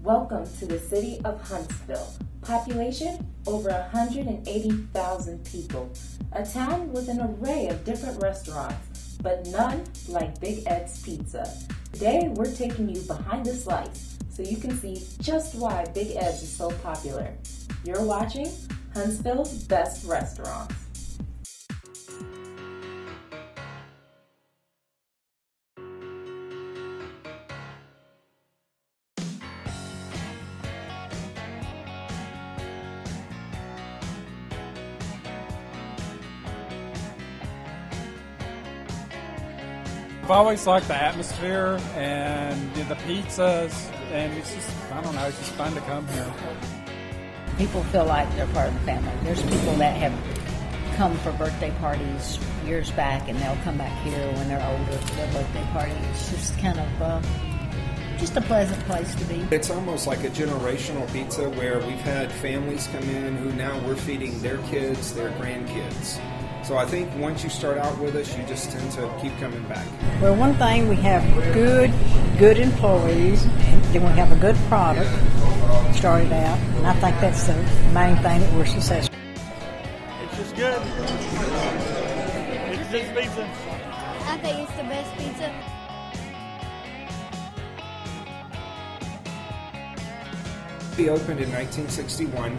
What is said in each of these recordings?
Welcome to the city of Huntsville. Population over 180,000 people. A town with an array of different restaurants, but none like Big Ed's Pizza. Today we're taking you behind the slice so you can see just why Big Ed's is so popular. You're watching Huntsville's Best Restaurants. I've always liked the atmosphere and the pizzas, and it's just, I don't know, it's just fun to come here. People feel like they're part of the family. There's people that have come for birthday parties years back, and they'll come back here when they're older for their birthday party. It's just kind of just a pleasant place to be. It's almost like a generational pizza where we've had families come in who now we're feeding their kids, their grandkids. So I think once you start out with us, you just tend to keep coming back. Well, one thing, we have good employees, and then we have a good product started out, and I think that's the main thing that we're successful. It's just good. It's just pizza. I think it's the best pizza. We opened in 1961.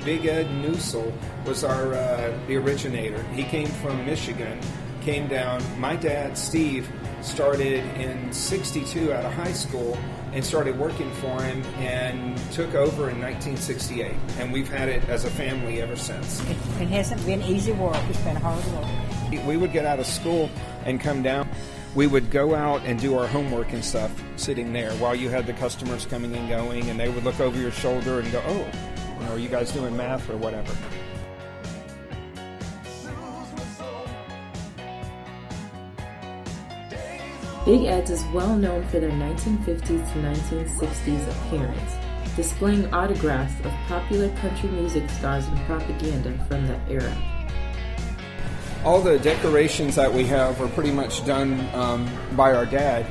Big Ed Newsel was the originator. He came from Michigan, came down. My dad, Steve, started in '62 out of high school and started working for him and took over in 1968. And we've had it as a family ever since. It hasn't been easy work. It's been hard work. We would get out of school and come down. We would go out and do our homework and stuff sitting there while you had the customers coming and going, and they would look over your shoulder and go, oh, are you guys doing math or whatever? Big Ed's is well known for their 1950s to 1960s appearance, displaying autographs of popular country music stars and propaganda from that era. All the decorations that we have are pretty much done by our dad.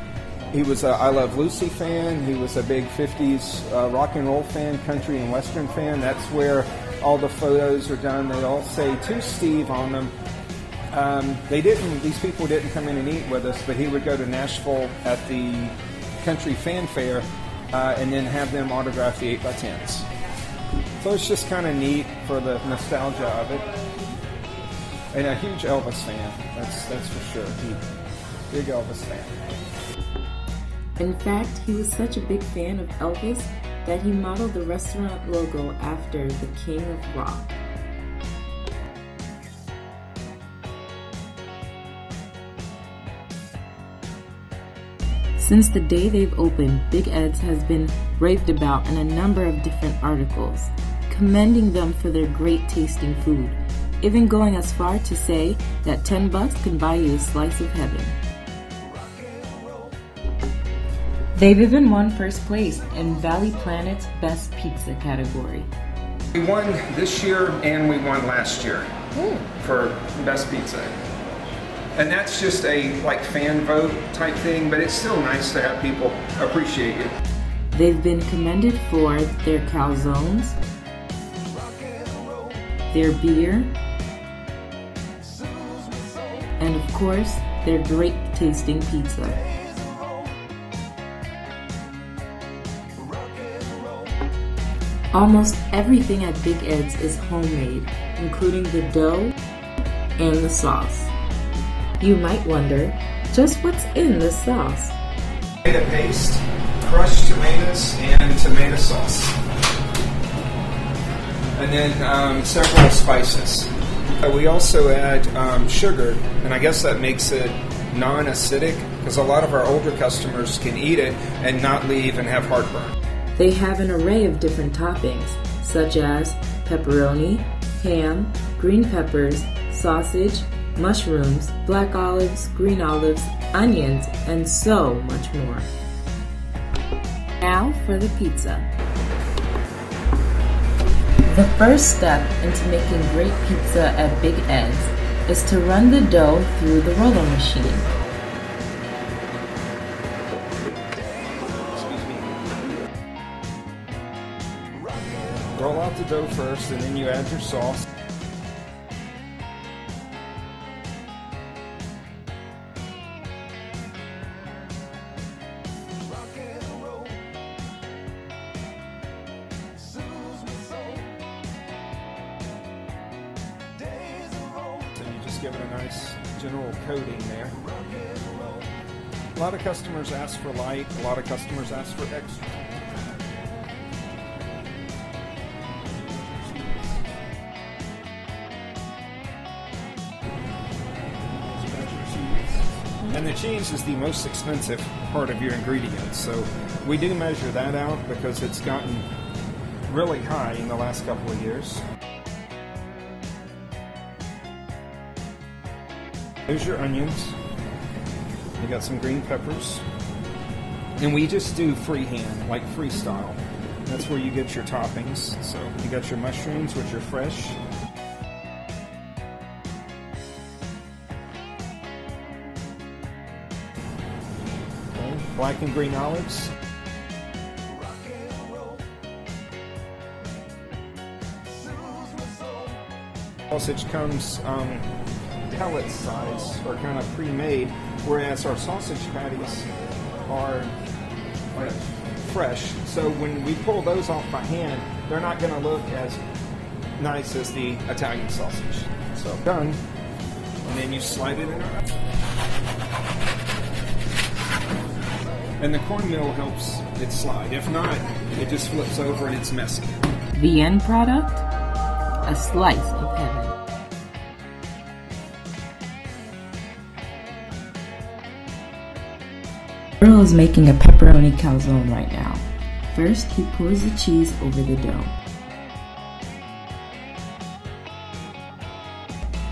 He was a I Love Lucy fan. He was a big 50s rock and roll fan, country and western fan. That's where all the photos are done. They all say to Steve on them. These people didn't come in and eat with us, but he would go to Nashville at the country fan fair and then have them autograph the 8x10s. So it's just kind of neat for the nostalgia of it. And a huge Elvis fan, that's for sure. Big Elvis fan. In fact, he was such a big fan of Elvis that he modeled the restaurant logo after the King of Rock. Since the day they've opened, Big Ed's has been raved about in a number of different articles, commending them for their great tasting food, even going as far to say that $10 can buy you a slice of heaven. They've even won first place in Valley Planet's Best Pizza category. We won this year and we won last year for Best Pizza. And that's just a fan vote type thing, but it's still nice to have people appreciate it. They've been commended for their calzones, their beer, and of course, their great tasting pizza. Almost everything at Big Ed's is homemade, including the dough and the sauce. You might wonder, just what's in the sauce? Tomato paste, crushed tomatoes, and tomato sauce. And then several spices. We also add sugar, and I guess that makes it non-acidic, because a lot of our older customers can eat it and not leave and have heartburn. They have an array of different toppings, such as pepperoni, ham, green peppers, sausage, mushrooms, black olives, green olives, onions, and so much more. Now for the pizza. The first step into making great pizza at Big Ed's is to run the dough through the roller machine. the dough first, and then you add your sauce. And you just give it a nice general coating there. A lot of customers ask for light, a lot of customers ask for extra. And the cheese is the most expensive part of your ingredients, so we do measure that out because it's gotten really high in the last couple of years. Here's your onions. You got some green peppers. And we just do freehand, like freestyle. That's where you get your toppings. So you got your mushrooms, which are fresh. Okay. Black and green olives. Sausage comes pellet size or kind of pre-made, whereas our sausage patties are fresh. So when we pull those off by hand, they're not going to look as nice as the Italian sausage. So done, and then you slide it in. And the cornmeal helps it slide. If not, it just flips over and it's messy. The end product? A slice of heaven. Earl is making a pepperoni calzone right now. First, he pours the cheese over the dough.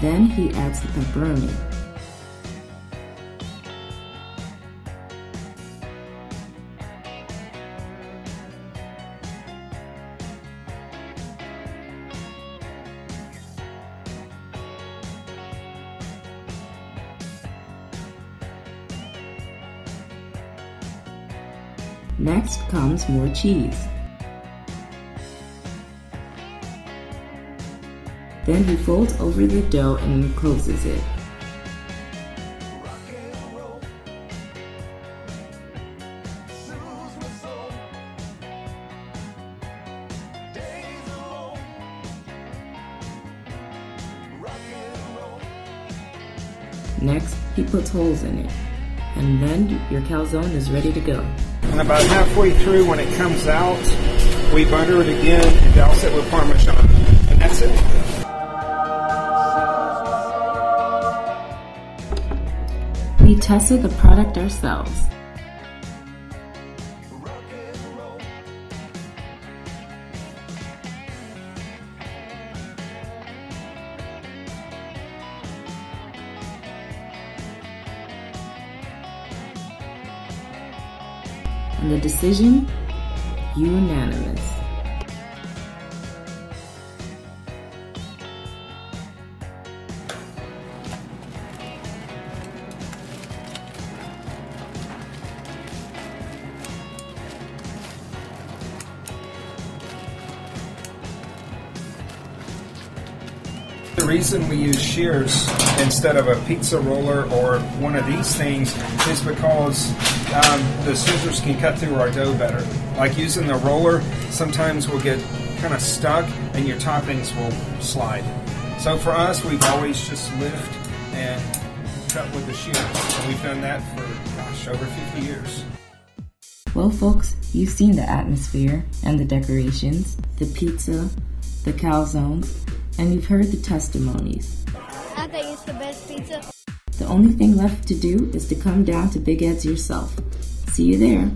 Then he adds the pepperoni. Next comes more cheese. Then he folds over the dough and closes it. Next, he puts holes in it. And then your calzone is ready to go. And about halfway through, when it comes out, we butter it again and douse it with Parmesan. And that's it. We tested the product ourselves. And the decision? Unanimous. The reason we use shears instead of a pizza roller or one of these things is because the scissors can cut through our dough better. Like using the roller, sometimes we'll get kind of stuck and your toppings will slide. So for us, we've always just lift and cut with the shears. And we've done that for, over 50 years. Well, folks, you've seen the atmosphere and the decorations, the pizza, the calzones, and you've heard the testimonies. I think it's the best pizza. The only thing left to do is to come down to Big Ed's yourself. See you there.